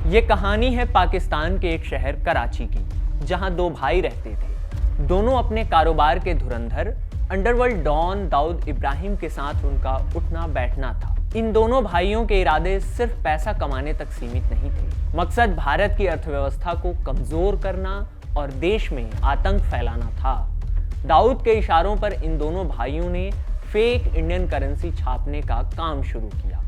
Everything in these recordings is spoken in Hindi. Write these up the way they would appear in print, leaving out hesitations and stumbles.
ये कहानी है पाकिस्तान के एक शहर कराची की, जहां दो भाई रहते थे। दोनों अपने कारोबार के धुरंधर अंडरवर्ल्ड डॉन दाऊद इब्राहिम के साथ उनका उठना बैठना था। इन दोनों भाइयों के इरादे सिर्फ पैसा कमाने तक सीमित नहीं थे। मकसद भारत की अर्थव्यवस्था को कमजोर करना और देश में आतंक फैलाना था। दाऊद के इशारों पर इन दोनों भाइयों ने फेक इंडियन करेंसी छापने का काम शुरू किया।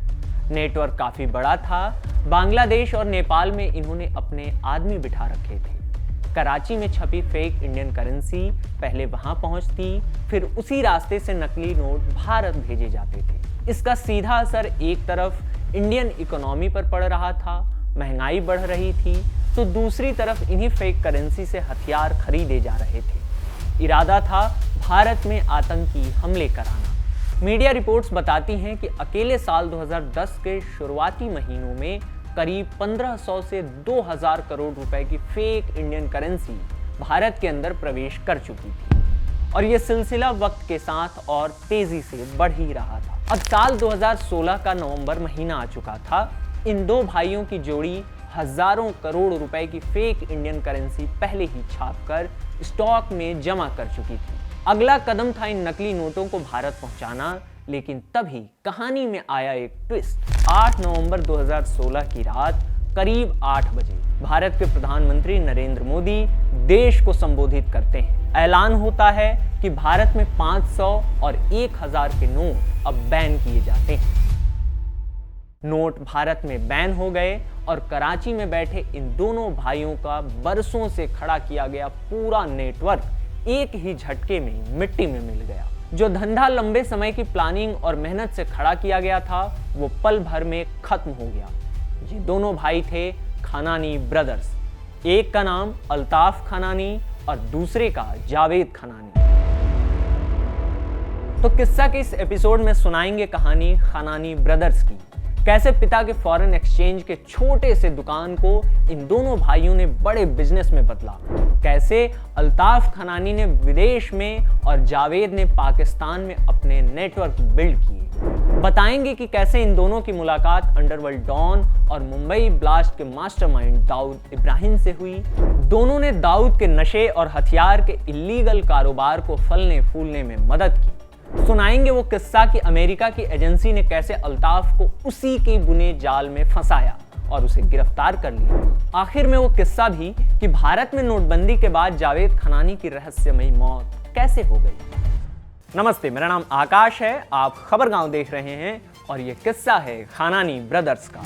नेटवर्क काफी बड़ा था। बांग्लादेश और नेपाल में इन्होंने अपने आदमी बिठा रखे थे। कराची में छपी फेक इंडियन करेंसी पहले वहां पहुंचती, फिर उसी रास्ते से नकली नोट भारत भेजे जाते थे। इसका सीधा असर एक तरफ इंडियन इकोनॉमी पर पड़ रहा था, महंगाई बढ़ रही थी, तो दूसरी तरफ इन्हीं फेक करेंसी से हथियार खरीदे जा रहे थे। इरादा था भारत में आतंकी हमले कराना। मीडिया रिपोर्ट्स बताती हैं कि अकेले साल 2010 के शुरुआती महीनों में करीब 1500 से 2000 करोड़ रुपए की फेक इंडियन करेंसी भारत के अंदर प्रवेश कर चुकी थी और यह सिलसिला वक्त के साथ और तेजी से बढ़ ही रहा था। अब साल 2016 का नवंबर महीना आ चुका था। इन दो भाइयों की जोड़ी हजारों करोड़ रुपए की फेक इंडियन करेंसी पहले ही छापकर स्टॉक में जमा कर चुकी थी। अगला कदम था इन नकली नोटों को भारत पहुंचाना, लेकिन तभी कहानी में आया एक ट्विस्ट। 8 नवंबर 2016 की रात करीब 8 बजे भारत के प्रधानमंत्री नरेंद्र मोदी देश को संबोधित करते हैं। ऐलान होता है कि भारत में 500 और 1000 के नोट अब बैन किए जाते हैं। नोट भारत में बैन हो गए और कराची में बैठे इन दोनों भाइयों का बरसों से खड़ा किया गया पूरा नेटवर्क एक ही झटके में मिट्टी में मिल गया। जो धंधा लंबे समय की प्लानिंग और मेहनत से खड़ा किया गया था, वो पल भर में खत्म हो गया। ये दोनों भाई थे खनानी ब्रदर्स। एक का नाम अल्ताफ खनानी और दूसरे का जावेद खनानी। तो किस्सा के इस एपिसोड में सुनाएंगे कहानी खनानी ब्रदर्स की। कैसे पिता के फॉरेन एक्सचेंज के छोटे से दुकान को इन दोनों भाइयों ने बड़े बिजनेस में बदला। कैसे अल्ताफ खनानी ने विदेश में और जावेद ने पाकिस्तान में अपने नेटवर्क बिल्ड किए। बताएंगे कि कैसे इन दोनों की मुलाकात अंडरवर्ल्ड डॉन और मुंबई ब्लास्ट के मास्टरमाइंड दाऊद इब्राहिम से हुई। दोनों ने दाऊद के नशे और हथियार के इलीगल कारोबार को फलने फूलने में मदद की। सुनाएंगे वो किस्सा कि अमेरिका की एजेंसी ने कैसे अल्ताफ को उसी के बुने जाल में फंसाया और उसे गिरफ्तार कर लिया। आखिर में वो किस्सा भी कि भारत में नोटबंदी के बाद जावेद खनानी की रहस्यमयी मौत कैसे हो गई। नमस्ते, मेरा नाम आकाश है। आप खबरगांव देख रहे हैं और ये किस्सा है खनानी ब्रदर्स का।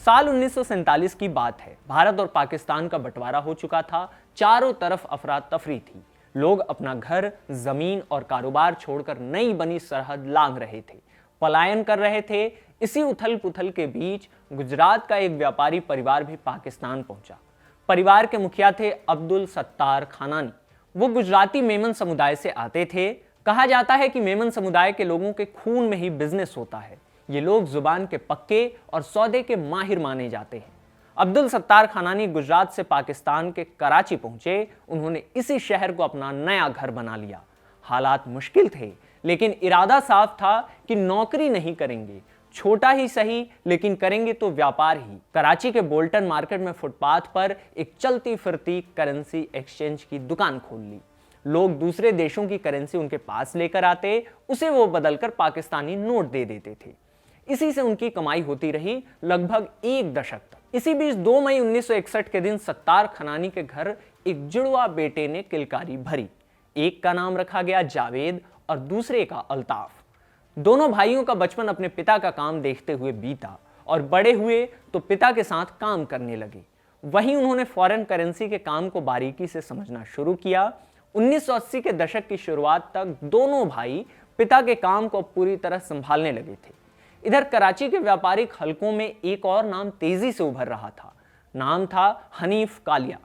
साल 1947 की बात है। भारत और पाकिस्तान का बंटवारा हो चुका था। चारों तरफ अफरा तफरी थी। लोग अपना घर, जमीन और कारोबार छोड़कर नई बनी सरहद लांघ रहे थे, पलायन कर रहे थे। इसी उथल पुथल के बीच गुजरात का एक व्यापारी परिवार भी पाकिस्तान पहुंचा। परिवार के मुखिया थे अब्दुल सत्तार खनानी। वो गुजराती मेमन समुदाय से आते थे। कहा जाता है कि मेमन समुदाय के लोगों के खून में ही बिजनेस होता है। ये लोग जुबान के पक्के और सौदे के माहिर माने जाते हैं। अब्दुल सत्तार खनानी गुजरात से पाकिस्तान के कराची पहुंचे। उन्होंने इसी शहर को अपना नया घर बना लिया। हालात मुश्किल थे, लेकिन इरादा साफ था कि नौकरी नहीं करेंगे, छोटा ही सही लेकिन करेंगे तो व्यापार ही। कराची के बोल्टन मार्केट में फुटपाथ पर एक चलती फिरती करेंसी एक्सचेंज की दुकान खोल ली। लोग दूसरे देशों की करेंसी उनके पास लेकर आते, उसे वो बदलकर पाकिस्तानी नोट दे देते थे। इसी से उनकी कमाई होती रही लगभग 1 दशक तक। इसी बीच 2 मई 1961 के दिन सत्तार खनानी के घर एक जुड़वा बेटे ने किलकारी भरी। एक का नाम रखा गया जावेद और दूसरे का अल्ताफ। दोनों भाइयों का बचपन अपने पिता का काम देखते हुए बीता और बड़े हुए तो पिता के साथ काम करने लगे। वहीं उन्होंने फॉरेन करेंसी के काम को बारीकी से समझना शुरू किया। 1980 के दशक की शुरुआत तक दोनों भाई पिता के काम को पूरी तरह संभालने लगे थे। इधर कराची के व्यापारिक हलकों में एक और नाम तेजी से उभर रहा था। नाम था हनीफ कालिया।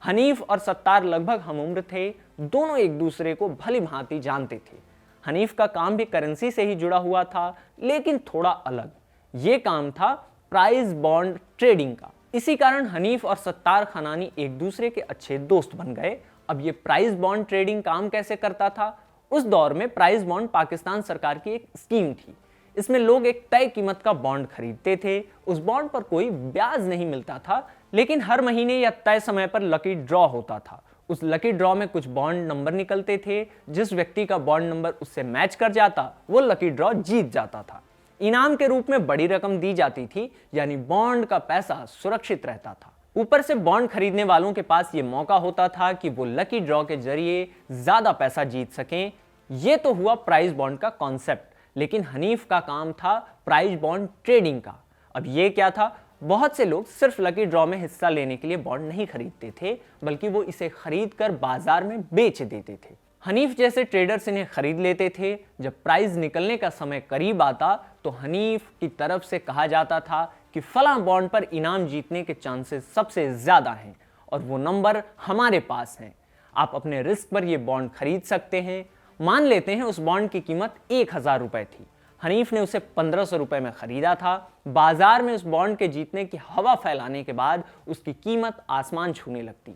हनीफ और सत्तार लगभग हम उम्र थे, दोनों एक दूसरे को भली भांति जानते थे। हनीफ का काम भी करेंसी से ही जुड़ा हुआ था, लेकिन थोड़ा अलग। ये काम था प्राइज बॉन्ड ट्रेडिंग का। इसी कारण हनीफ और सत्तार खनानी एक दूसरे के अच्छे दोस्त बन गए। अब ये प्राइज बॉन्ड ट्रेडिंग काम कैसे करता था? उस दौर में प्राइज बॉन्ड पाकिस्तान सरकार की एक स्कीम थी। इसमें लोग एक तय कीमत का बॉन्ड खरीदते थे। उस बॉन्ड पर कोई ब्याज नहीं मिलता था, लेकिन हर महीने या तय समय पर लकी ड्रॉ होता था। उस लकी ड्रॉ में कुछ बॉन्ड नंबर निकलते थे। जिस व्यक्ति का बॉन्ड नंबर उससे मैच कर जाता, वो लकी ड्रॉ जीत जाता था। इनाम के रूप में बड़ी रकम दी जाती थी, यानी बॉन्ड का पैसा सुरक्षित रहता था। ऊपर से बॉन्ड खरीदने वालों के पास ये मौका होता था कि वो लकी ड्रॉ के जरिए ज्यादा पैसा जीत सकें। ये तो हुआ प्राइज बॉन्ड का कॉन्सेप्ट, लेकिन हनीफ का काम था प्राइज बॉन्ड ट्रेडिंग का। अब ये क्या था? बहुत से लोग सिर्फ लकी ड्रॉ में हिस्सा लेने के लिए बॉन्ड नहीं खरीदते थे, बल्कि वो इसे खरीद कर बाजार में बेच देते थे। हनीफ जैसे ट्रेडर्स इन्हें खरीद लेते थे। जब प्राइज निकलने का समय करीब आता तो हनीफ की तरफ से कहा जाता था कि फलां बॉन्ड पर इनाम जीतने के चांसेस सबसे ज्यादा हैं और वो नंबर हमारे पास हैं। आप अपने रिस्क पर ये बॉन्ड खरीद सकते हैं। मान लेते हैं उस बॉन्ड की कीमत 1000 रुपए थी। हनीफ ने उसे 1500 रुपए में खरीदा था। बाजार में उस बॉन्ड के जीतने की हवा फैलाने के बाद उसकी कीमत आसमान छूने लगती।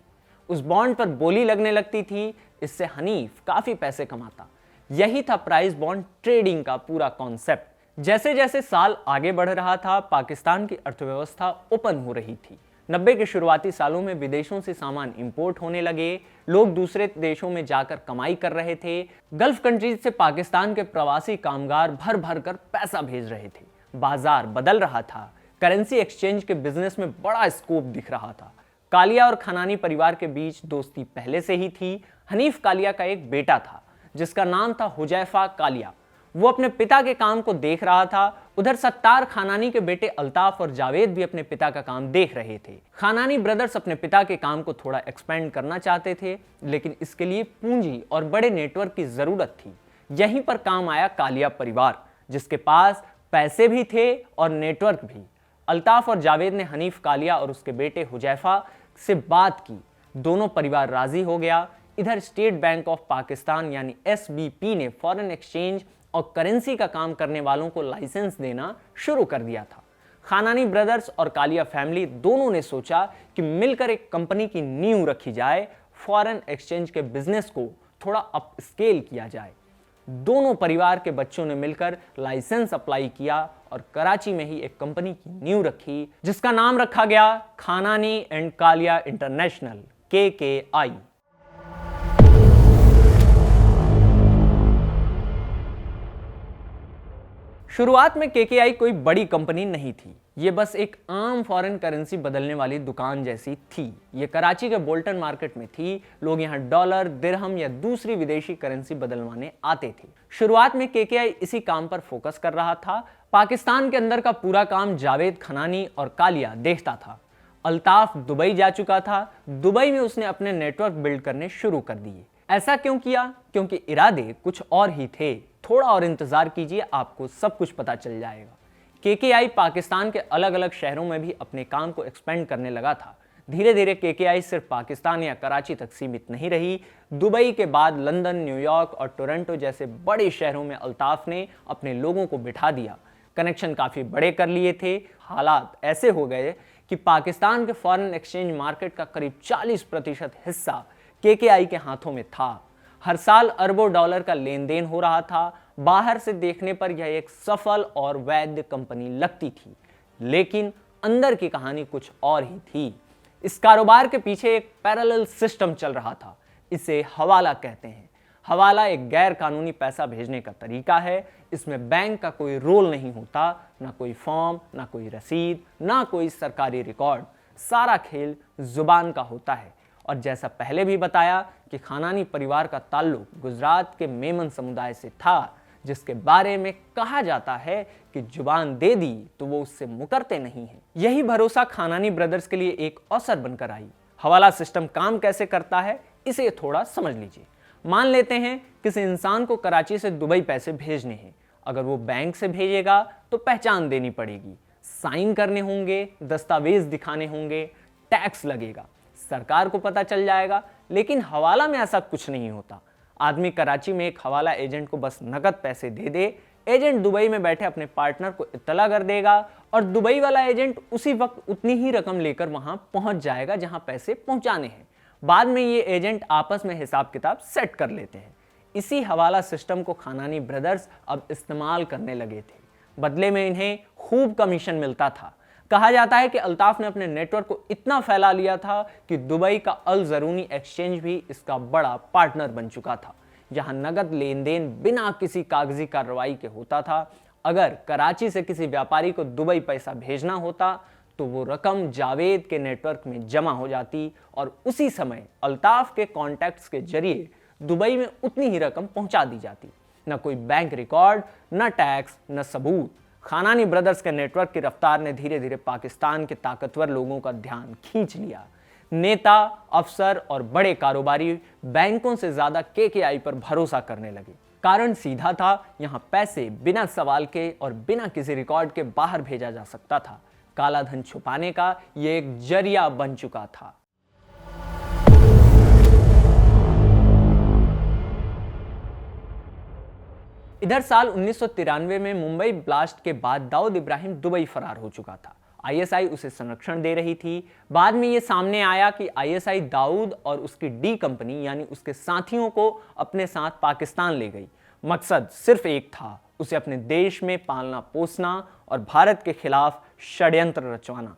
उस बॉन्ड पर बोली लगने लगती थी। इससे हनीफ काफी पैसे कमाता। यही था प्राइज बॉन्ड ट्रेडिंग का पूरा कॉन्सेप्ट। जैसे जैसे साल आगे बढ़ रहा था, पाकिस्तान की अर्थव्यवस्था ओपन हो रही थी। 90 के शुरुआती सालों में विदेशों से सामान इंपोर्ट होने लगे। लोग दूसरे देशों में जाकर कमाई कर रहे थे। गल्फ कंट्रीज से पाकिस्तान के प्रवासी कामगार भर भर कर पैसा भेज रहे थे। बाजार बदल रहा था। करेंसी एक्सचेंज के बिजनेस में बड़ा स्कोप दिख रहा था। कालिया और खनानी परिवार के बीच दोस्ती पहले से ही थी। हनीफ कालिया का एक बेटा था जिसका नाम था हुजैफा कालिया। वो अपने पिता के काम को देख रहा था। उधर सत्तार खानानी के बेटे अल्ताफ और जावेद भी अपने पिता का काम देख रहे थे। खानानी ब्रदर्स अपने पिता के काम को थोड़ा एक्सपेंड करना चाहते थे, लेकिन इसके लिए पूंजी और बड़े नेटवर्क की जरूरत थी। यहीं पर काम आया कालिया परिवार, जिसके पास पैसे भी थे और नेटवर्क भी। अल्ताफ और जावेद ने हनीफ कालिया और उसके बेटे हुजैफा से बात की। दोनों परिवार राजी हो गया। इधर स्टेट बैंक ऑफ पाकिस्तान यानी SBP ने फॉरेन एक्सचेंज और करेंसी का काम करने वालों को लाइसेंस देना शुरू कर दिया था। खानानी ब्रदर्स और कालिया फैमिली दोनों ने सोचा कि मिलकर एक कंपनी की नींव रखी जाए, फॉरेन एक्सचेंज के बिजनेस को थोड़ा अप स्केल किया जाए। दोनों परिवार के बच्चों ने मिलकर लाइसेंस अप्लाई किया और कराची में ही एक कंपनी की नींव रखी, जिसका नाम रखा गया खानानी एंड कालिया इंटरनेशनल, KKI। शुरुआत में KKI कोई बड़ी कंपनी नहीं थी। ये बस एक आम फॉरेन करेंसी बदलने वाली दुकान जैसी थी। ये कराची के बोल्टन मार्केट में थी। लोग यहाँ डॉलर, दिरहम या दूसरी विदेशी करेंसी बदलवाने आते थे। शुरुआत में KKI इसी काम पर फोकस कर रहा था। पाकिस्तान के अंदर का पूरा काम जावेद खनानी और कालिया देखता था। अल्ताफ दुबई जा चुका था। दुबई में उसने अपने नेटवर्क बिल्ड करने शुरू कर दिए। ऐसा क्यों किया? क्योंकि इरादे कुछ और ही थे। थोड़ा और इंतजार कीजिए, आपको सब कुछ पता चल जाएगा। KKI पाकिस्तान के अलग अलग शहरों में भी अपने काम को एक्सपेंड करने लगा था। धीरे धीरे KKI सिर्फ पाकिस्तान या कराची तक सीमित नहीं रही। दुबई के बाद लंदन, न्यूयॉर्क और टोरंटो जैसे बड़े शहरों में अल्ताफ ने अपने लोगों को बिठा दिया। कनेक्शन काफ़ी बड़े कर लिए थे। हालात ऐसे हो गए कि पाकिस्तान के फॉरेन एक्सचेंज मार्केट का करीब 40% हिस्सा KKI के हाथों में था। हर साल अरबों डॉलर का लेन देन हो रहा था। बाहर से देखने पर यह एक सफल और वैध कंपनी लगती थी, लेकिन अंदर की कहानी कुछ और ही थी। इस कारोबार के पीछे एक पैरेलल सिस्टम चल रहा था। इसे हवाला कहते हैं। हवाला एक गैर कानूनी पैसा भेजने का तरीका है। इसमें बैंक का कोई रोल नहीं होता, ना कोई फॉर्म, ना कोई रसीद, ना कोई सरकारी रिकॉर्ड। सारा खेल जुबान का होता है। और जैसा पहले भी बताया कि खानानी परिवार का ताल्लुक गुजरात के मेमन समुदाय से था, जिसके बारे में कहा जाता है कि जुबान दे दी तो वो उससे मुकरते नहीं हैं। यही भरोसा खानानी ब्रदर्स के लिए एक अवसर बनकर आई। हवाला सिस्टम काम कैसे करता है, इसे थोड़ा समझ लीजिए। मान लेते हैं किसी इंसान को कराची से दुबई पैसे भेजने हैं। अगर वो बैंक से भेजेगा तो पहचान देनी पड़ेगी, साइन करने होंगे, दस्तावेज दिखाने होंगे, टैक्स लगेगा। सरकार को पता चल जाएगा। लेकिन हवाला में ऐसा कुछ नहीं होता। आदमी कराची में एक हवाला एजेंट को बस नकद पैसे दे दे, एजेंट दुबई में बैठे अपने पार्टनर को इत्तला कर देगा और दुबई वाला एजेंट उसी वक्त उतनी ही रकम लेकर वहां पहुंच जाएगा जहां पैसे पहुंचाने हैं। बाद में ये एजेंट आपस में हिसाब किताब सेट कर लेते हैं। इसी हवाला सिस्टम को खानानी ब्रदर्स अब इस्तेमाल करने लगे थे। बदले में इन्हें खूब कमीशन मिलता था। कहा जाता है कि अल्ताफ ने अपने नेटवर्क को इतना फैला लिया था कि दुबई का अल जरूनी एक्सचेंज भी इसका बड़ा पार्टनर बन चुका था, जहां नगद लेन देन बिना किसी कागजी कार्रवाई के होता था। अगर कराची से किसी व्यापारी को दुबई पैसा भेजना होता तो वो रकम जावेद के नेटवर्क में जमा हो जाती और उसी समय अल्ताफ के कॉन्टैक्ट्स के जरिए दुबई में उतनी ही रकम पहुंचा दी जाती। न कोई बैंक रिकॉर्ड, न टैक्स, न सबूत। खानानी ब्रदर्स के नेटवर्क की रफ्तार ने धीरे धीरे पाकिस्तान के ताकतवर लोगों का ध्यान खींच लिया। नेता, अफसर और बड़े कारोबारी बैंकों से ज्यादा केकेआई पर भरोसा करने लगे। कारण सीधा था, यहां पैसे बिना सवाल के और बिना किसी रिकॉर्ड के बाहर भेजा जा सकता था। काला धन छुपाने का यह एक जरिया बन चुका था। इधर साल 1993 में मुंबई ब्लास्ट के बाद दाऊद इब्राहिम दुबई फरार हो चुका था। आईएसआई उसे संरक्षण दे रही थी। बाद में यह सामने आया कि आईएसआई दाऊद और उसकी डी कंपनी यानी उसके साथियों को अपने साथ पाकिस्तान ले गई। मकसद सिर्फ एक था, उसे अपने देश में पालना पोसना और भारत के खिलाफ षड्यंत्र रचवाना।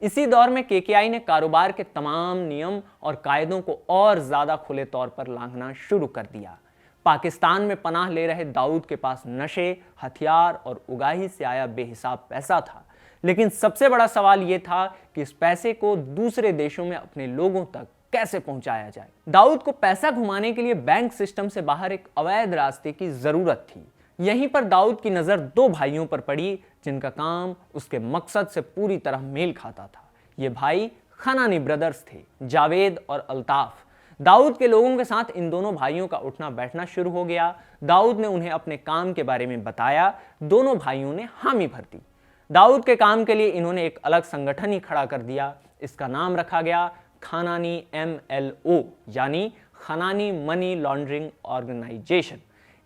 इसी दौर में केकेआई ने कारोबार के तमाम नियम और कायदों को और ज्यादा खुले तौर पर लांघना शुरू कर दिया। पाकिस्तान में पनाह ले रहे दाऊद के पास नशे, हथियार और उगाही से आया बेहिसाब पैसा था। लेकिन सबसे बड़ा सवाल यह था कि इस पैसे को दूसरे देशों में अपने लोगों तक कैसे पहुंचाया जाए। दाऊद को पैसा घुमाने के लिए बैंक सिस्टम से बाहर एक अवैध रास्ते की जरूरत थी। यहीं पर दाऊद की नजर दो भाइयों पर पड़ी जिनका काम उसके मकसद से पूरी तरह मेल खाता था। ये भाई खानानी ब्रदर्स थे, जावेद और अल्ताफ। दाऊद के लोगों के साथ इन दोनों भाइयों का उठना बैठना शुरू हो गया। दाऊद ने उन्हें अपने काम के बारे में बताया। दोनों भाइयों ने हामी भर दी। दाऊद के काम के लिए इन्होंने एक अलग संगठन ही खड़ा कर दिया। इसका नाम रखा गया खानानी MLO यानी खानानी मनी लॉन्ड्रिंग ऑर्गेनाइजेशन।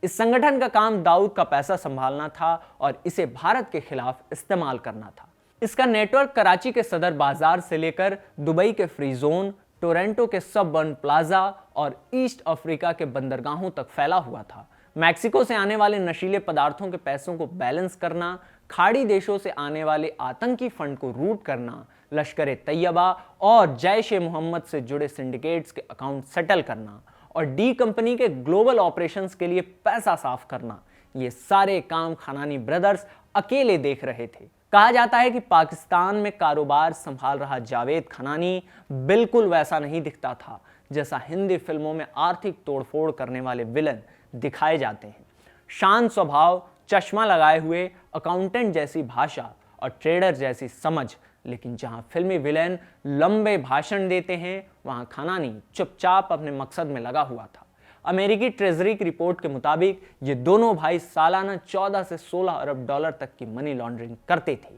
इस संगठन का काम दाऊद का पैसा संभालना था और इसे भारत के खिलाफ इस्तेमाल करना था। इसका नेटवर्क कराची के सदर बाजार से लेकर दुबई के फ्री जोन, टोरंटो के सबबर्न प्लाजा और ईस्ट अफ्रीका के बंदरगाहों तक फैला हुआ था। मैक्सिको से आने वाले नशीले पदार्थों के पैसों को बैलेंस करना, खाड़ी देशों से आने वाले आतंकी फंड को रूट करना, लश्कर तैयबा और जैश ए मोहम्मद से जुड़े सिंडिकेट्स के अकाउंट सेटल करना और डी कंपनी के ग्लोबल ऑपरेशंस के लिए पैसा साफ करना, ये सारे काम खानानी ब्रदर्स अकेले देख रहे थे। कहा जाता है कि पाकिस्तान में कारोबार संभाल रहा जावेद खानानी बिल्कुल वैसा नहीं दिखता था जैसा हिंदी फिल्मों में आर्थिक तोड़फोड़ करने वाले विलन दिखाए जाते हैं। शांत स्वभाव, चश्मा लगाए हुए, अकाउंटेंट जैसी भाषा और ट्रेडर जैसी समझ। लेकिन जहां फिल्मी विलेन लंबे भाषण देते हैं, वहां खानानी चुपचाप अपने मकसद में लगा हुआ था। अमेरिकी ट्रेजरी की रिपोर्ट के मुताबिक ये दोनों भाई सालाना 14 से 16 अरब डॉलर तक की मनी लॉन्ड्रिंग करते थे,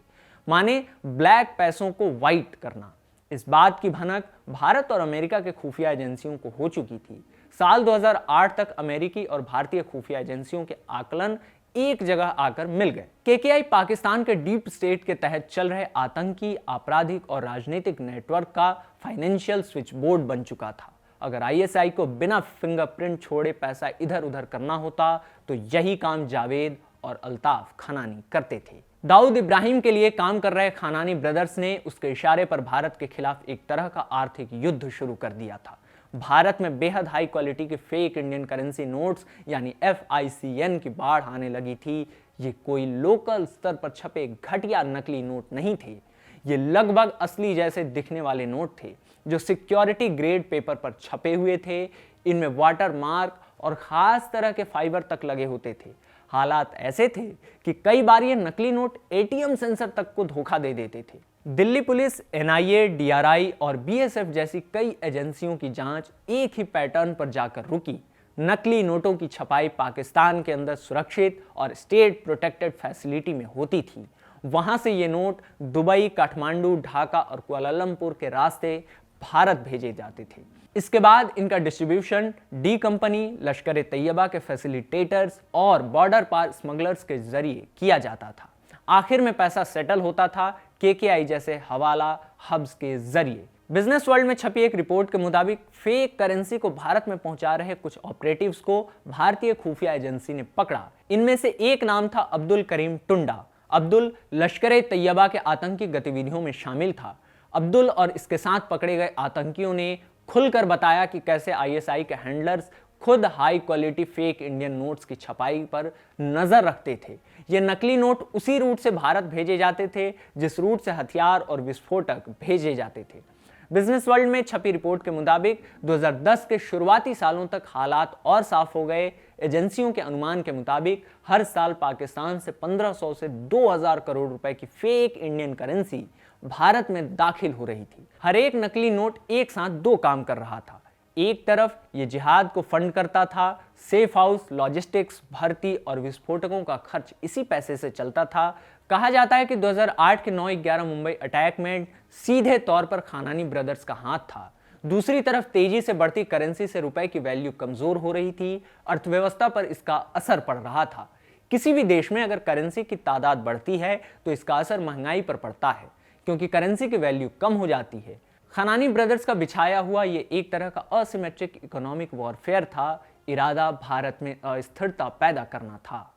माने ब्लैक पैसों को व्हाइट करना। इस बात की भनक भारत और अमेरिका के खुफिया एजेंसियों को हो चुकी थी। साल 2008 तक अमेरिकी और भारतीय खुफिया एजेंसियों के आकलन एक जगह आकर मिल गए। केकेआई पाकिस्तान के डीप स्टेट के तहत चल रहे आतंकी, आपराधिक और राजनीतिक नेटवर्क का फाइनेंशियल स्विच बोर्ड बन चुका था। अगर आईएसआई को बिना फिंगरप्रिंट छोड़े पैसा इधर उधर करना होता तो यही काम जावेद और अल्ताफ खानानी करते थे। दाऊद इब्राहिम के लिए काम कर रहे खानानी ब्रदर्स ने उसके इशारे पर भारत के खिलाफ एक तरह का आर्थिक युद्ध शुरू कर दिया था। भारत में बेहद हाई क्वालिटी के फेक इंडियन करेंसी नोट्स यानी FICN की बाढ़ आने लगी थी। ये कोई लोकल स्तर पर छपे घटिया नकली नोट नहीं थे। ये लगभग असली जैसे दिखने वाले नोट थे जो सिक्योरिटी ग्रेड पेपर पर छपे हुए थे। इनमें वाटर मार्क और खास तरह के फाइबर तक लगे होते थे। हालात ऐसे थे कि कई बार ये नकली नोट ATM सेंसर तक को धोखा दे देते थे। दिल्ली पुलिस, NIA, DRI और BSF जैसी कई एजेंसियों की जांच एक ही पैटर्न पर जाकर रुकी। नकली नोटों की छपाई पाकिस्तान के अंदर सुरक्षित और स्टेट प्रोटेक्टेड फैसिलिटी में होती थी। वहां से ये नोट दुबई, काठमांडू, ढाका और कुआलालंपुर के रास्ते भारत भेजे जाते थे। इसके बाद इनका डिस्ट्रीब्यूशन डी कंपनी, लश्कर ए तैयबा के फैसिलिटेटर्स और बॉर्डर पार स्मगलर्स के जरिए किया जाता था। आखिर में पैसा सेटल होता था केकेआई जैसे हवाला हब्स के जरिए। बिजनेस वर्ल्ड में छपी एक रिपोर्ट के मुताबिक फेक करेंसी को भारत में पहुंचा रहे कुछ ऑपरेटिव्स को भारतीय खुफिया एजेंसी ने पकड़ा। इनमें से एक नाम था अब्दुल करीम टुंडा। अब्दुल लश्कर ए तैयबा के आतंकी गतिविधियों में शामिल था। अब्दुल और इसके साथ पकड़े गए आतंकियों ने खुलकर बताया कि कैसे आईएसआई के हैंडलर्स खुद high quality fake Indian notes की छपाई पर नजर रखते थे। ये नकली नोट उसी रूट से भारत भेजे जाते थे जिस रूट से हथियार और विस्फोटक भेजे जाते थे। बिजनेस वर्ल्ड में छपी रिपोर्ट के मुताबिक 2010 के शुरुआती सालों तक हालात और साफ हो गए। एजेंसियों के अनुमान के मुताबिक हर साल पाकिस्तान से 1500 से 2000 करोड़ रुपए की फेक इंडियन करेंसी भारत में दाखिल हो रही थी। हर एक नकली नोट एक साथ दो काम कर रहा था। एक तरफ ये जिहाद को फंड करता था, सेफ हाउस, लॉजिस्टिक्स, भर्ती और विस्फोटकों का खर्च इसी पैसे से चलता था। कहा जाता है कि 2008 के 9/11 मुंबई अटैक में सीधे तौर पर खानानी ब्रदर्स का हाथ था। दूसरी तरफ तेजी से बढ़ती करेंसी से रुपए की वैल्यू कमजोर हो रही थी, अर्थव्यवस्था पर इसका असर पड़ रहा था। किसी भी देश में अगर करेंसी की तादाद बढ़ती है तो इसका असर महंगाई पर पड़ता है, क्योंकि करेंसी की वैल्यू कम हो जाती है। खानानी ब्रदर्स का बिछाया हुआ ये एक तरह का असिमेट्रिक इकोनॉमिक वॉरफेयर था। इरादा भारत में अस्थिरता पैदा करना था।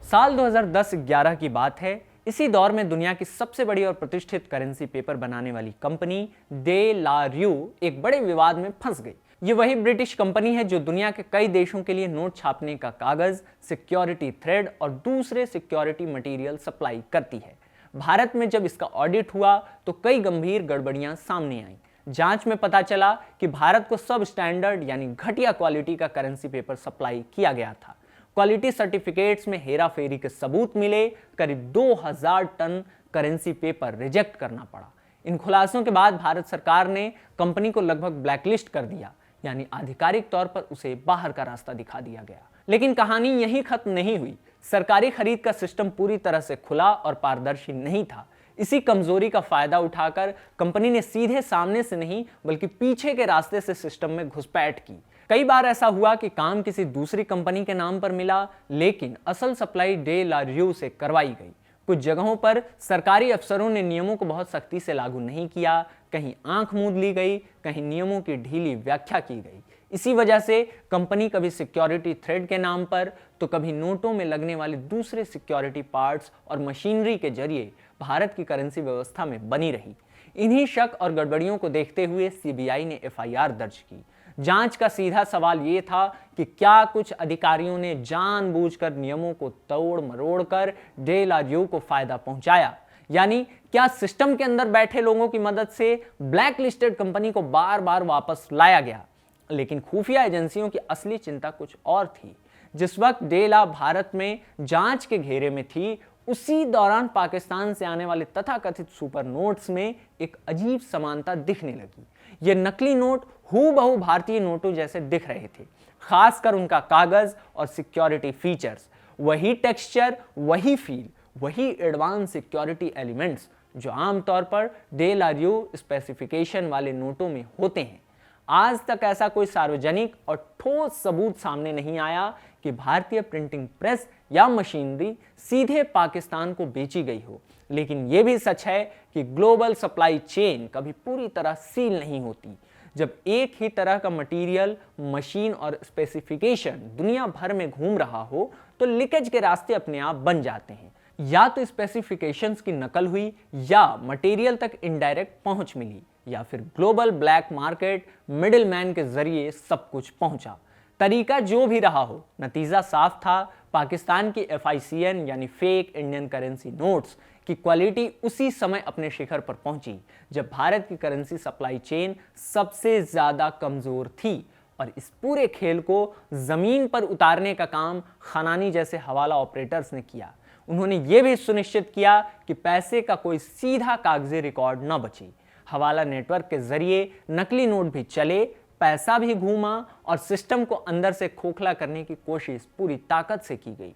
साल 2010-11 की बात है। इसी दौर में दुनिया की सबसे बड़ी और प्रतिष्ठित करेंसी पेपर बनाने वाली कंपनी दे ला रियो एक बड़े विवाद में फंस गई। ये वही ब्रिटिश कंपनी है जो दुनिया के कई देशों के लिए नोट छापने का कागज, सिक्योरिटी थ्रेड और दूसरे सिक्योरिटी मटेरियल सप्लाई करती है। भारत में जब इसका ऑडिट हुआ तो कई गंभीर गड़बड़ियां सामने आईं। जांच में पता चला कि भारत को सब स्टैंडर्ड यानी घटिया क्वालिटी का करेंसी पेपर सप्लाई किया गया था। क्वालिटी सर्टिफिकेट्स में हेराफेरी के सबूत मिले। करीब 2000 टन करेंसी पेपर रिजेक्ट करना पड़ा। इन खुलासों के बाद भारत सरकार ने कंपनी को लगभग ब्लैकलिस्ट कर दिया, यानी आधिकारिक तौर पर उसे बाहर का रास्ता दिखा दिया गया। लेकिन कहानी यहीं खत्म नहीं हुई। सरकारी खरीद का सिस्टम पूरी तरह से खुला और पारदर्शी नहीं था। इसी कमजोरी का फायदा उठाकर कंपनी ने सीधे सामने से नहीं बल्कि पीछे के रास्ते से सिस्टम में घुसपैठ की। कई बार ऐसा हुआ कि काम किसी दूसरी कंपनी के नाम पर मिला, लेकिन असल सप्लाई दे ला रियो से करवाई गई। कुछ जगहों पर सरकारी अफसरों ने नियमों को बहुत सख्ती से लागू नहीं किया, कहीं आंख मूंद ली गई, कहीं नियमों की ढीली व्याख्या की गई। इसी वजह से कंपनी कभी सिक्योरिटी थ्रेड के नाम पर तो कभी नोटों में लगने वाले दूसरे सिक्योरिटी पार्ट्स और मशीनरी के जरिए भारत की करेंसी व्यवस्था में बनी रही। इन्हीं शक और गड़बड़ियों को देखते हुए सीबीआई ने एफआईआर दर्ज की। जांच का सीधा सवाल यह था कि क्या कुछ अधिकारियों ने जानबूझकर नियमों को तोड़ मरोड़ कर दे ला रियो को फायदा पहुंचाया, यानी क्या सिस्टम के अंदर बैठे लोगों की मदद से ब्लैक लिस्टेड कंपनी को बार बार वापस लाया गया। लेकिन खुफिया एजेंसियों की असली चिंता कुछ और थी। जिस वक्त दे ला भारत में जांच के घेरे में थी, उसी दौरान पाकिस्तान से आने वाले तथाकथित सुपर नोट्स में एक अजीब समानता दिखने लगी। ये नकली नोट हूबहू भारतीय नोटों जैसे दिख रहे थे, खासकर उनका कागज और सिक्योरिटी फीचर्स। वही टेक्सचर, वही फील, वही एडवांस सिक्योरिटी एलिमेंट्स जो आमतौर पर दे ला रियो स्पेसिफिकेशन वाले नोटों में होते हैं। आज तक ऐसा कोई सार्वजनिक और ठोस सबूत सामने नहीं आया कि भारतीय प्रिंटिंग प्रेस या मशीनरी सीधे पाकिस्तान को बेची गई हो। लेकिन यह भी सच है कि ग्लोबल सप्लाई चेन कभी पूरी तरह सील नहीं होती। जब एक ही तरह का मटेरियल, मशीन और स्पेसिफिकेशन दुनिया भर में घूम रहा हो तो लीकेज के रास्ते अपने आप बन जाते हैं। या तो स्पेसिफिकेशंस की नकल हुई, या मटेरियल तक इनडायरेक्ट पहुंच मिली, या फिर ग्लोबल ब्लैक मार्केट मिडिलमैन के जरिए सब कुछ पहुंचा। तरीका जो भी रहा हो, नतीजा साफ था। पाकिस्तान की FICN यानी फेक इंडियन करेंसी नोट्स की क्वालिटी उसी समय अपने शिखर पर पहुंची जब भारत की करेंसी सप्लाई चेन सबसे ज्यादा कमजोर थी। और इस पूरे खेल को जमीन पर उतारने का काम खानानी जैसे हवाला ऑपरेटर्स ने किया। उन्होंने ये भी सुनिश्चित किया कि पैसे का कोई सीधा कागजी रिकॉर्ड न बचे। हवाला नेटवर्क के जरिए नकली नोट भी चले, पैसा भी घूमा और सिस्टम को अंदर से खोखला करने की कोशिश पूरी ताकत से की गई।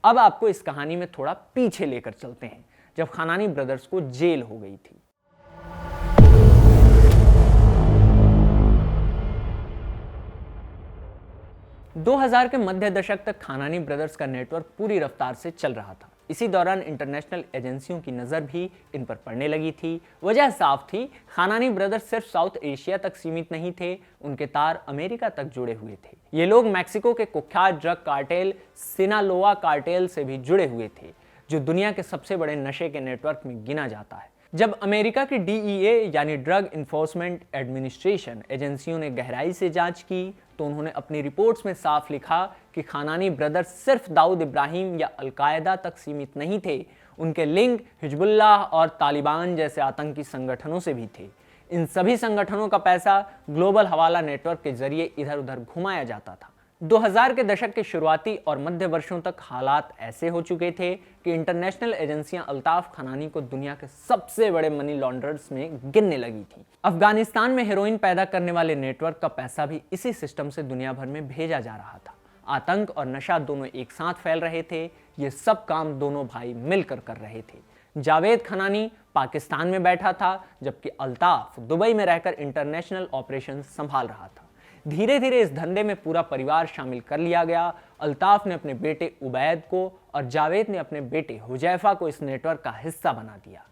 अब आपको इस कहानी में थोड़ा पीछे लेकर चलते हैं, जब खानानी ब्रदर्स को जेल हो गई थी। दो 2000 के मध्य दशक तक खानानी ब्रदर्स का नेटवर्क पूरी रफ्तार से चल रहा था। इसी दौरान इंटरनेशनल एजेंसियों की नज़र भी इन पर पड़ने लगी थी। वजह साफ थी, खानानी ब्रदर्स सिर्फ साउथ एशिया तक सीमित नहीं थे, उनके तार अमेरिका तक जुड़े हुए थे। ये लोग मैक्सिको के कुख्यात ड्रग कार्टेल सिनालोआ कार्टेल से भी जुड़े हुए थे, जो दुनिया के सबसे बड़े नशे के नेटवर्क में गिना जाता है। जब अमेरिका की DEA यानी ड्रग इन्फोर्समेंट एडमिनिस्ट्रेशन एजेंसियों ने गहराई से जांच की, तो उन्होंने अपनी रिपोर्ट्स में साफ लिखा कि खानानी ब्रदर्स सिर्फ दाऊद इब्राहिम या अलकायदा तक सीमित नहीं थे, उनके लिंक हिजबुल्लाह और तालिबान जैसे आतंकी संगठनों से भी थे। इन सभी संगठनों का पैसा ग्लोबल हवाला नेटवर्क के जरिए इधर उधर घुमाया जाता था। 2000 के दशक के शुरुआती और मध्य वर्षों तक हालात ऐसे हो चुके थे कि इंटरनेशनल एजेंसियां अल्ताफ खानानी को दुनिया के सबसे बड़े मनी लॉन्ड्रर्स में गिनने लगी थी। अफगानिस्तान में हेरोइन पैदा करने वाले नेटवर्क का पैसा भी इसी सिस्टम से दुनिया भर में भेजा जा रहा था। आतंक और नशा दोनों एक साथ फैल रहे थे। ये सब काम दोनों भाई मिलकर कर रहे थे। जावेद खानानी पाकिस्तान में बैठा था, जबकि अल्ताफ दुबई में रहकर इंटरनेशनल ऑपरेशन संभाल रहा था। धीरे धीरे इस धंधे में पूरा परिवार शामिल कर लिया गया। अल्ताफ ने अपने बेटे उबैद को और जावेद ने अपने बेटे हुजैफा को इस नेटवर्क का हिस्सा बना दिया।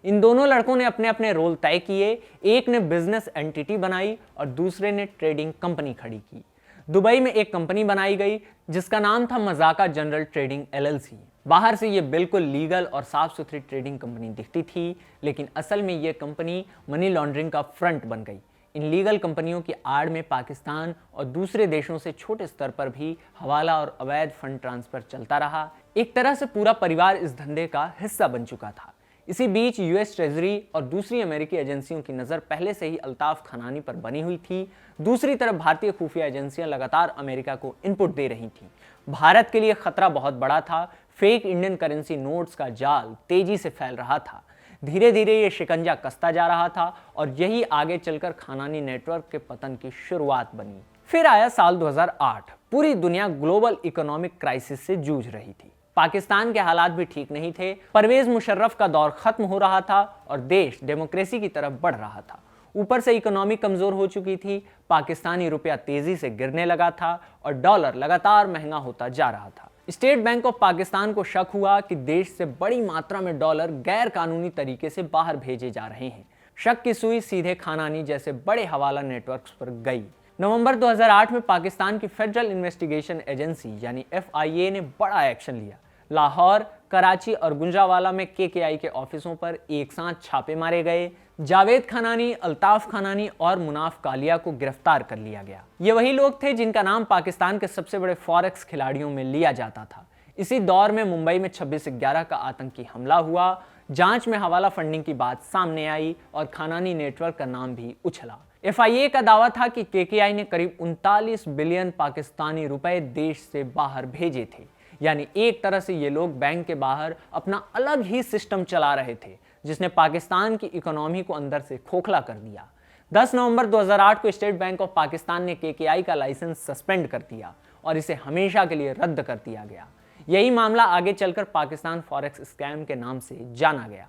इन दोनों लड़कों ने अपने अपने रोल तय किए। एक ने बिजनेस एंटिटी बनाई और दूसरे ने ट्रेडिंग कंपनी खड़ी की। दुबई में एक कंपनी बनाई गई जिसका नाम था मजाका जनरल ट्रेडिंग LLC। बाहर से ये बिल्कुल लीगल और साफ सुथरी ट्रेडिंग कंपनी दिखती थी, लेकिन असल में ये कंपनी मनी लॉन्ड्रिंग का फ्रंट बन गई। इन लीगल कंपनियों की आड़ में पाकिस्तान और दूसरे देशों से छोटे स्तर पर भी हवाला और अवैध फंड ट्रांसफर चलता रहा। एक तरह से पूरा परिवार इस धंधे का हिस्सा बन चुका था। इसी बीच US ट्रेजरी और दूसरी अमेरिकी एजेंसियों की नज़र पहले से ही अल्ताफ खानानी पर बनी हुई थी। दूसरी तरफ भारतीय खुफिया एजेंसियां लगातार अमेरिका को इनपुट दे रही थीं। भारत के लिए खतरा बहुत बड़ा था। फेक इंडियन करेंसी नोट्स का जाल तेजी से फैल रहा था। धीरे धीरे ये शिकंजा कसता जा रहा था और यही आगे चलकर खानानी नेटवर्क के पतन की शुरुआत बनी। फिर आया साल 2008। पूरी दुनिया ग्लोबल इकोनॉमिक क्राइसिस से जूझ रही थी। पाकिस्तान के हालात भी ठीक नहीं थे। परवेज मुशर्रफ का दौर खत्म हो रहा था और देश डेमोक्रेसी की तरफ बढ़ रहा था। ऊपर से इकोनॉमी कमजोर हो चुकी थी। पाकिस्तानी रुपया तेजी से गिरने लगा था और डॉलर लगातार महंगा होता जा रहा था। स्टेट बैंक ऑफ पाकिस्तान को शक हुआ कि देश से बड़ी मात्रा में डॉलर गैर कानूनी तरीके से बाहर भेजे जा रहे हैं। शक की सुई सीधे खानानी जैसे बड़े हवाला नेटवर्क्स पर गई। नवंबर 2008 में पाकिस्तान की फेडरल इन्वेस्टिगेशन एजेंसी यानी FIA ने बड़ा एक्शन लिया। लाहौर, कराची और गुंजरावाला में KKI के ऑफिसों पर एक साथ छापे मारे गए। जावेद खानानी, अल्ताफ खानानी और मुनाफ कालिया को गिरफ्तार कर लिया गया। ये वही लोग थे जिनका नाम पाकिस्तान के सबसे बड़े फॉरेक्स खिलाड़ियों में लिया जाता था। इसी दौर में मुंबई में 26/11 का आतंकी हमला हुआ। जांच में हवाला फंडिंग की बात सामने आई और खानानी नेटवर्क का नाम भी उछला। FIA का दावा था कि KKI ने करीब 39 बिलियन पाकिस्तानी रुपए देश से बाहर भेजे थे। यानी एक तरह से ये लोग बैंक के बाहर अपना अलग ही सिस्टम चला रहे थे, जिसने पाकिस्तान की इकोनॉमी को अंदर से खोखला कर दिया। 10 नवंबर 2008 को स्टेट बैंक ऑफ पाकिस्तान ने KKI का लाइसेंस सस्पेंड कर दिया और इसे हमेशा के लिए रद्द कर दिया गया। यही मामला आगे चलकर पाकिस्तान फॉरेक्स स्कैम के नाम से जाना गया।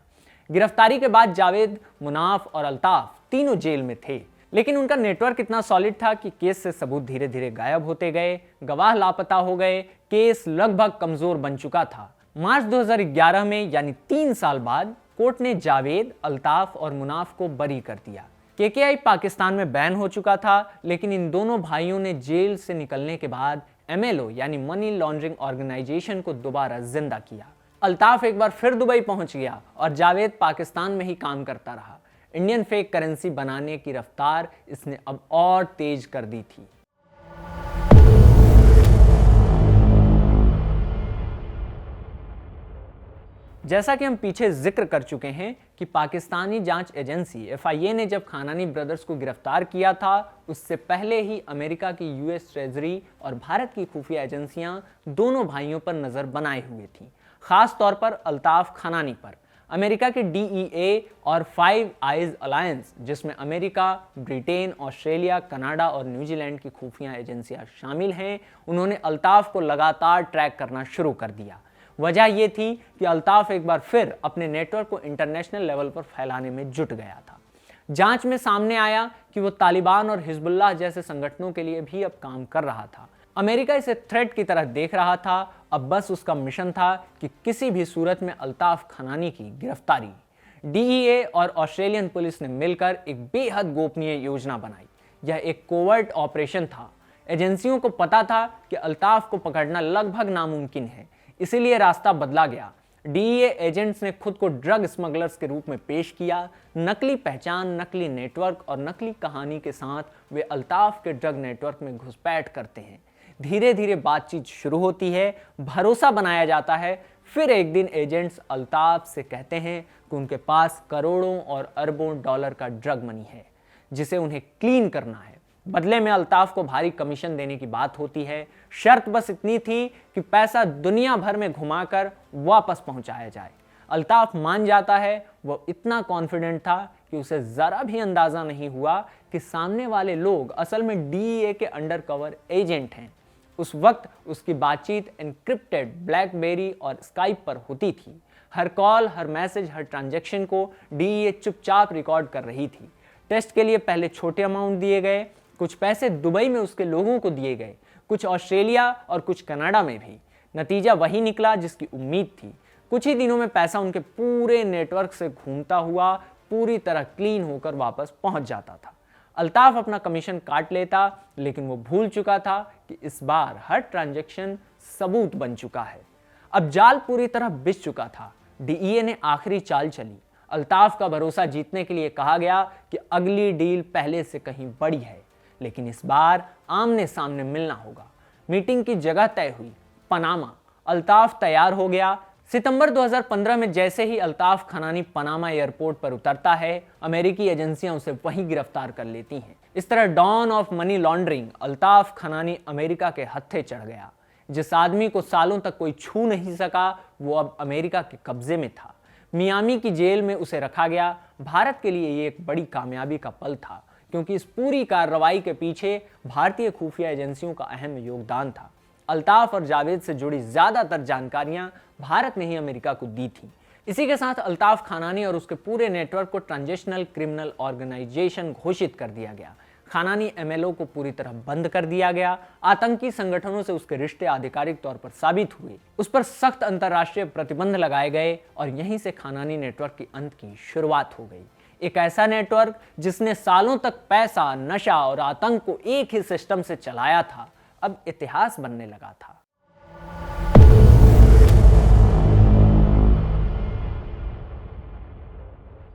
गिरफ्तारी के बाद जावेद, मुनाफ और अल्ताफ तीनों जेल में थे, लेकिन उनका नेटवर्क इतना सॉलिड था कि केस से सबूत धीरे धीरे गायब होते गए। गवाह लापता हो गए। केस लगभग कमजोर बन चुका था। मार्च 2011 में यानी 3 साल बाद कोर्ट ने जावेद, अल्ताफ और मुनाफ को बरी कर दिया। KKI पाकिस्तान में बैन हो चुका था, लेकिन इन दोनों भाइयों ने जेल से निकलने के बाद MLO यानी मनी लॉन्ड्रिंग ऑर्गेनाइजेशन को दोबारा जिंदा किया। अल्ताफ एक बार फिर दुबई पहुंच गया और जावेद पाकिस्तान में ही काम करता रहा। इंडियन फेक करेंसी बनाने की रफ्तार इसने अब और तेज कर दी थी। जैसा कि हम पीछे जिक्र कर चुके हैं कि पाकिस्तानी जांच एजेंसी FIA ने जब खानानी ब्रदर्स को गिरफ्तार किया था, उससे पहले ही अमेरिका की US ट्रेजरी और भारत की खुफिया एजेंसियां दोनों भाइयों पर नजर बनाए हुए थीं, खास तौर पर अल्ताफ खानानी पर। अमेरिका की डीईए और फाइव आइज अलायंस, जिसमें अमेरिका, ब्रिटेन, ऑस्ट्रेलिया, कनाडा और न्यूजीलैंड की खुफिया एजेंसियां शामिल हैं, उन्होंने अल्ताफ को लगातार ट्रैक करना शुरू कर दिया। वजह यह थी कि अल्ताफ एक बार फिर अपने नेटवर्क को इंटरनेशनल लेवल पर फैलाने में जुट गया था। जांच में सामने आया कि वो तालिबान और हिजबुल्लाह जैसे संगठनों के लिए भी अब काम कर रहा था। अमेरिका इसे थ्रेट की तरह देख रहा था। अब बस उसका मिशन था कि किसी भी सूरत में अल्ताफ खनानी की गिरफ्तारी। डीईए और ऑस्ट्रेलियन पुलिस ने मिलकर एक बेहद गोपनीय योजना बनाई। यह एक कोवर्ट ऑपरेशन था। एजेंसियों को पता था कि अल्ताफ को पकड़ना लगभग नामुमकिन है, इसीलिए रास्ता बदला गया। डीईए एजेंट्स ने खुद को ड्रग स्मगलर्स के रूप में पेश किया। नकली पहचान, नकली नेटवर्क और नकली कहानी के साथ वे अल्ताफ के ड्रग नेटवर्क में घुसपैठ करते हैं। धीरे धीरे बातचीत शुरू होती है, भरोसा बनाया जाता है। फिर एक दिन एजेंट्स अल्ताफ से कहते हैं कि उनके पास करोड़ों और अरबों डॉलर का ड्रग मनी है जिसे उन्हें क्लीन करना है। बदले में अल्ताफ को भारी कमीशन देने की बात होती है। शर्त बस इतनी थी कि पैसा दुनिया भर में घुमाकर वापस पहुंचाया जाए। अल्ताफ मान जाता है। वो इतना कॉन्फिडेंट था कि उसे जरा भी अंदाजा नहीं हुआ कि सामने वाले लोग असल में डीईए के अंडरकवर एजेंट हैं। उस वक्त उसकी बातचीत एनक्रिप्टेड ब्लैकबेरी और स्काइप पर होती थी। हर कॉल, हर मैसेज, हर ट्रांजैक्शन को डीईए चुपचाप रिकॉर्ड कर रही थी। टेस्ट के लिए पहले छोटे अमाउंट दिए गए, कुछ पैसे दुबई में उसके लोगों को दिए गए, कुछ ऑस्ट्रेलिया और कुछ कनाडा में भी। नतीजा वही निकला जिसकी उम्मीद थी। कुछ ही दिनों में पैसा उनके पूरे नेटवर्क से घूमता हुआ पूरी तरह क्लीन होकर वापस पहुंच जाता था। अल्ताफ अपना कमीशन काट लेता, लेकिन वो भूल चुका था कि इस बार हर ट्रांजैक्शन सबूत बन चुका है। अब जाल पूरी तरह बिछ चुका था। डीईए ने आखिरी चाल चली। अल्ताफ का भरोसा जीतने के लिए कहा गया कि अगली डील पहले से कहीं बड़ी है, लेकिन इस बार आमने सामने मिलना होगा। मीटिंग की जगह तय हुई, पनामा। अल्ताफ तैयार हो गया। सितंबर 2015 में जैसे ही अल्ताफ खनानी पनामा एयरपोर्ट पर उतरता है, अमेरिकी एजेंसियां उसे वहीं गिरफ्तार कर लेती हैं। इस तरह don of money laundering Altaf Khanani America के हत्थे चढ़ गया। जिस आदमी को सालों तक कोई छू नहीं सका, वो अब अमेरिका के कब्जे में था। मियामी की जेल में उसे रखा गया। भारत के लिए ये एक बड़ी कामयाबी का पल था, क्योंकि इस पूरी कार्रवाई के पीछे भारतीय खुफिया एजेंसियों का अहम योगदान था। अल्ताफ और जावेद से जुड़ी ज्यादातर जानकारियां भारत ने ही अमेरिका को दी थी। इसी के साथ अल्ताफ खानानी और उसके पूरे नेटवर्क को ट्रांजिशनल क्रिमिनल ऑर्गेनाइजेशन घोषित कर दिया गया। खानानी एमएलओ को पूरी तरह बंद कर दिया गया। आतंकी संगठनों से उसके रिश्ते आधिकारिक तौर पर साबित हुए। उस पर सख्त अंतर्राष्ट्रीय प्रतिबंध लगाए गए और यहीं से खानानी नेटवर्क की अंत की शुरुआत हो गई। एक ऐसा नेटवर्क जिसने सालों तक पैसा, नशा और आतंक को एक ही सिस्टम से चलाया था, अब इतिहास बनने लगा था।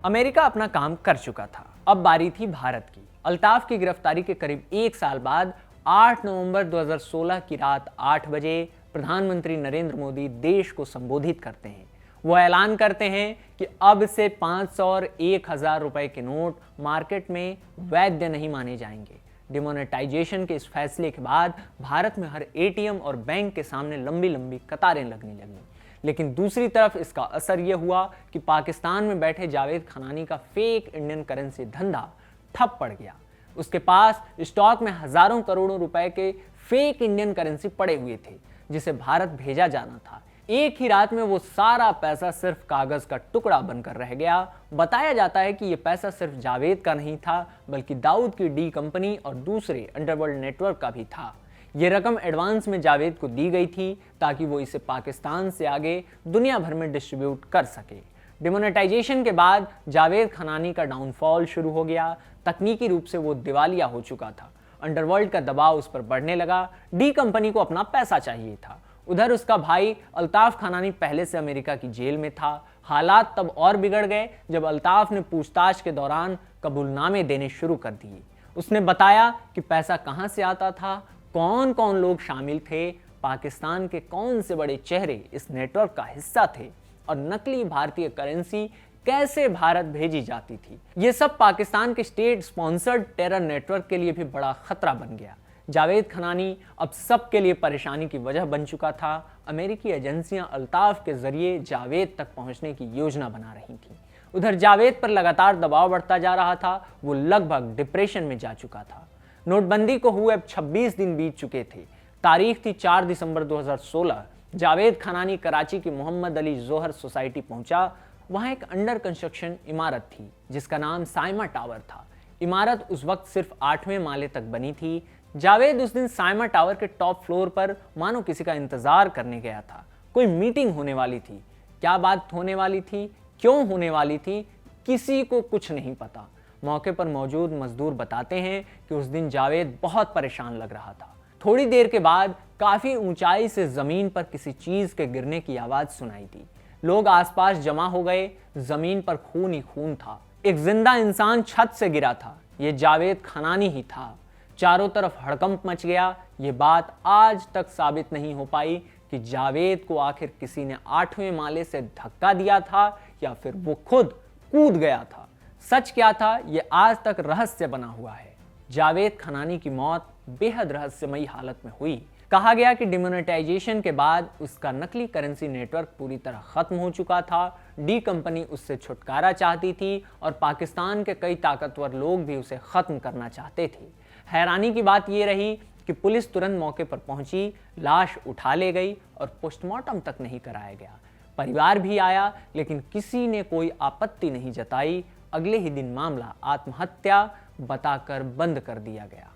अमेरिका अपना काम कर चुका था। अब बारी थी भारत की। अल्ताफ की गिरफ्तारी के करीब एक साल बाद 8 नवंबर 2016 की रात 8 बजे प्रधानमंत्री नरेंद्र मोदी देश को संबोधित करते हैं। वो ऐलान करते हैं कि अब से 500 और 1000 रुपए के नोट मार्केट में वैध नहीं माने जाएंगे। डिमोनेटाइजेशन के इस फैसले के बाद भारत में हर एटीएम और बैंक के सामने लंबी लंबी कतारें लगने लगीं। लेकिन दूसरी तरफ इसका असर यह हुआ कि पाकिस्तान में बैठे जावेद खनानी का फेक इंडियन करेंसी धंधा ठप पड़ गया। उसके पास स्टॉक में हजारों करोड़ों रुपए के फेक इंडियन करेंसी पड़े हुए थे, जिसे भारत भेजा जाना था। एक ही रात में वो सारा पैसा सिर्फ कागज का टुकड़ा बनकर रह गया। बताया जाता है कि ये पैसा सिर्फ जावेद का नहीं था, बल्कि दाऊद की डी कंपनी और दूसरे अंडरवर्ल्ड नेटवर्क का भी था। ये रकम एडवांस में जावेद को दी गई थी ताकि वो इसे पाकिस्तान से आगे दुनिया भर में डिस्ट्रीब्यूट कर सके। डिमोनेटाइजेशन के बाद जावेद खनानी का डाउनफॉल शुरू हो गया। तकनीकी रूप से वो दिवालिया हो चुका था। अंडरवर्ल्ड का दबाव उस पर बढ़ने लगा। डी कंपनी को अपना पैसा चाहिए था। उधर उसका भाई अल्ताफ खनानी पहले से अमेरिका की जेल में था। हालात तब और बिगड़ गए जब अल्ताफ ने पूछताछ के दौरान कबूलनामे देने शुरू कर दिए। उसने बताया कि पैसा कहां से आता था, कौन कौन लोग शामिल थे, पाकिस्तान के कौन से बड़े चेहरे इस नेटवर्क का हिस्सा थे और नकली भारतीय करेंसी कैसे भारत भेजी जाती थी। ये सब पाकिस्तान के स्टेट स्पॉन्सर्ड टेरर नेटवर्क के लिए भी बड़ा खतरा बन गया। जावेद खनानी अब सबके लिए परेशानी की वजह बन चुका था। अमेरिकी एजेंसियां अल्ताफ के जरिए जावेद तक पहुंचने की योजना बना रही थीं। उधर जावेद पर लगातार दबाव बढ़ता जा रहा था। वो लगभग डिप्रेशन में जा चुका था। नोटबंदी को हुए अब 26 दिन बीत चुके थे। तारीख थी 4 दिसंबर 2016। जावेद खनानी कराची की मोहम्मद अली जोहर सोसाइटी पहुंचा। वहां एक अंडर कंस्ट्रक्शन इमारत थी जिसका नाम साइमा टावर था। इमारत उस वक्त सिर्फ 8वें माले तक बनी थी। जावेद उस दिन साइमा टावर के टॉप फ्लोर पर मानो किसी का इंतजार करने गया था। कोई मीटिंग होने वाली थी। क्या बात होने वाली थी, क्यों होने वाली थी, किसी को कुछ नहीं पता। मौके पर मौजूद मजदूर बताते हैं कि उस दिन जावेद बहुत परेशान लग रहा था। थोड़ी देर के बाद काफी ऊंचाई से जमीन पर किसी चीज के गिरने की आवाज सुनाई दी। लोग आसपास जमा हो गए। जमीन पर खून ही खून था। एक जिंदा इंसान छत से गिरा था। यह जावेद खनानी ही था। चारों तरफ हड़कंप मच गया। ये बात आज तक साबित नहीं हो पाई कि जावेद को आखिर किसी ने 8वें माले से धक्का दिया था या फिर वो खुद कूद गया था। सच क्या था, ये आज तक रहस्य बना हुआ है। जावेद खनानी की मौत बेहद रहस्यमयी हालत में हुई। कहा गया कि डिमोनेटाइजेशन के बाद उसका नकली करेंसी नेटवर्क पूरी तरह खत्म हो चुका था। डी कंपनी उससे छुटकारा चाहती थी और पाकिस्तान के कई ताकतवर लोग भी उसे खत्म करना चाहते थे। हैरानी की बात यह रही कि पुलिस तुरंत मौके पर पहुंची, लाश उठा ले गई और पोस्टमार्टम तक नहीं कराया गया। परिवार भी आया लेकिन किसी ने कोई आपत्ति नहीं जताई। अगले ही दिन मामला आत्महत्या बताकर बंद कर दिया गया।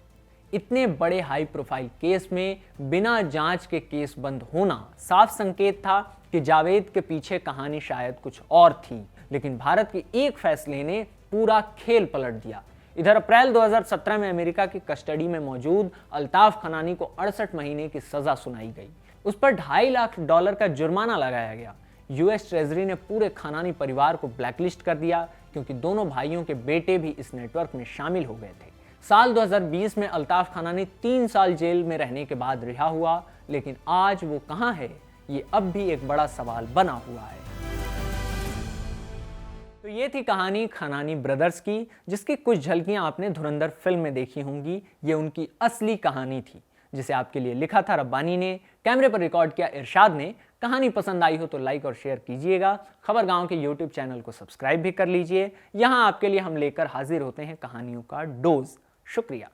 इतने बड़े हाई प्रोफाइल केस में बिना जांच के केस बंद होना साफ संकेत था कि जावेद के पीछे कहानी शायद कुछ और थी। लेकिन भारत के एक फैसले ने पूरा खेल पलट दिया। इधर अप्रैल 2017 में अमेरिका की कस्टडी में मौजूद अल्ताफ खनानी को 68 महीने की सजा सुनाई गई। उस पर $2.5 लाख का जुर्माना लगाया गया। यूएस ट्रेजरी ने पूरे खनानी परिवार को ब्लैकलिस्ट कर दिया क्योंकि दोनों भाइयों के बेटे भी इस नेटवर्क में शामिल हो गए थे। साल 2020 में अल्ताफ खनानी 3 साल जेल में रहने के बाद रिहा हुआ, लेकिन आज वो कहां है, ये अब भी एक बड़ा सवाल बना हुआ है। तो ये थी कहानी खनानी ब्रदर्स की, जिसकी कुछ झलकियां आपने धुरंधर फिल्म में देखी होंगी। ये उनकी असली कहानी थी जिसे आपके लिए लिखा था रब्बानी ने, कैमरे पर रिकॉर्ड किया इरशाद ने। कहानी पसंद आई हो तो लाइक और शेयर कीजिएगा। खबर गांव के यूट्यूब चैनल को सब्सक्राइब भी कर लीजिए। यहाँ आपके लिए हम लेकर हाजिर होते हैं कहानियों का डोज। शुक्रिया।